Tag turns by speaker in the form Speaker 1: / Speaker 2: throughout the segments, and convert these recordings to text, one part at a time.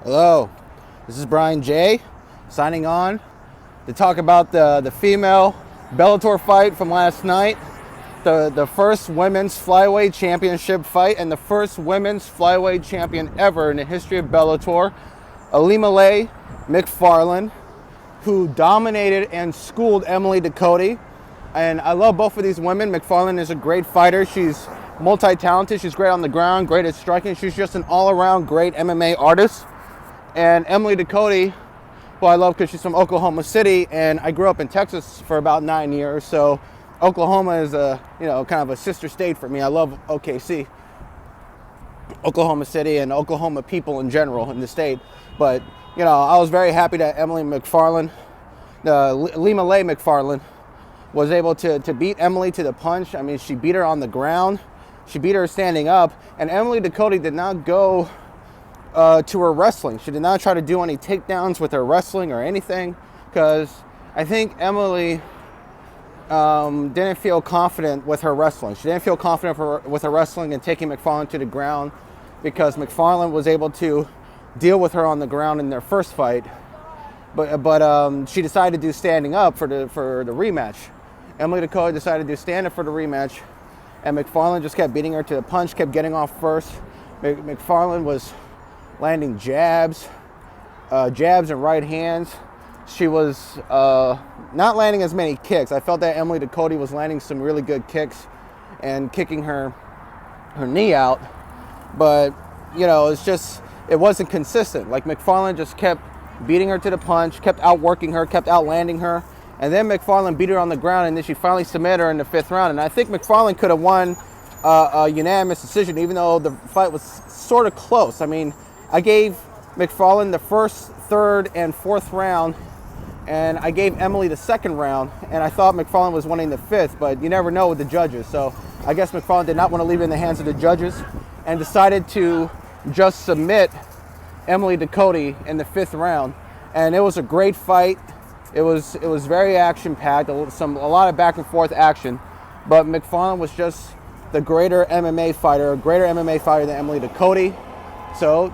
Speaker 1: Hello, this is Brian J. signing on to talk about the female Bellator fight from last night. The first women's flyweight championship fight and the first women's flyweight champion ever in the history of Bellator, Ilima-Lei Macfarlane, who dominated and schooled Emily Ducote. And I love both of these women. Macfarlane is a great fighter. She's multi-talented. She's great on the ground, great at striking. She's just an all-around great MMA artist. And Emily Ducote, who I love because she's from Oklahoma City, and I grew up in Texas for about 9 years. So Oklahoma is kind of a sister state for me. I love OKC, Oklahoma City, and Oklahoma people in general in the state. But I was very happy that Emily Macfarlane, Ilima-Lei Macfarlane, was able to beat Emily to the punch. I mean, she beat her on the ground. She beat her standing up. And Emily Ducote did not go to her wrestling. She did not try to do any takedowns with her wrestling or anything, because I think Emily didn't feel confident with her wrestling. She didn't feel confident with her wrestling and taking Macfarlane to the ground, because Macfarlane was able to deal with her on the ground in their first fight. But she decided to do standing up for the rematch. Emily Ducote decided to do stand up for the rematch, and Macfarlane just kept beating her to the punch, kept getting off first. Macfarlane was landing jabs and right hands. She was not landing as many kicks. I felt that Emily Ducote was landing some really good kicks and kicking her knee out, but it wasn't consistent. Like, Macfarlane just kept beating her to the punch, kept outworking her, kept outlanding her, and then Macfarlane beat her on the ground, and then she finally submitted her in the 5th round. And I think Macfarlane could have won a unanimous decision, even though the fight was sort of close. I mean, I gave Macfarlane the 1st, 3rd, and 4th round, and I gave Emily the 2nd round, and I thought Macfarlane was winning the 5th, but you never know with the judges. So I guess Macfarlane did not want to leave it in the hands of the judges and decided to just submit Emily Ducote in the 5th round. And it was a great fight. It was very action-packed, a lot of back and forth action, but Macfarlane was just the greater MMA fighter than Emily Ducote. So,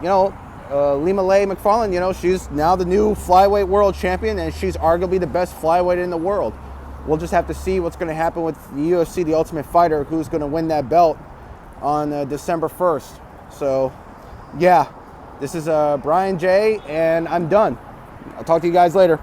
Speaker 1: Ilima-Lei Macfarlane, she's now the new flyweight world champion, and she's arguably the best flyweight in the world. We'll just have to see what's going to happen with the UFC, the Ultimate Fighter, who's going to win that belt on December 1st. So, yeah, this is Brian J, and I'm done. I'll talk to you guys later.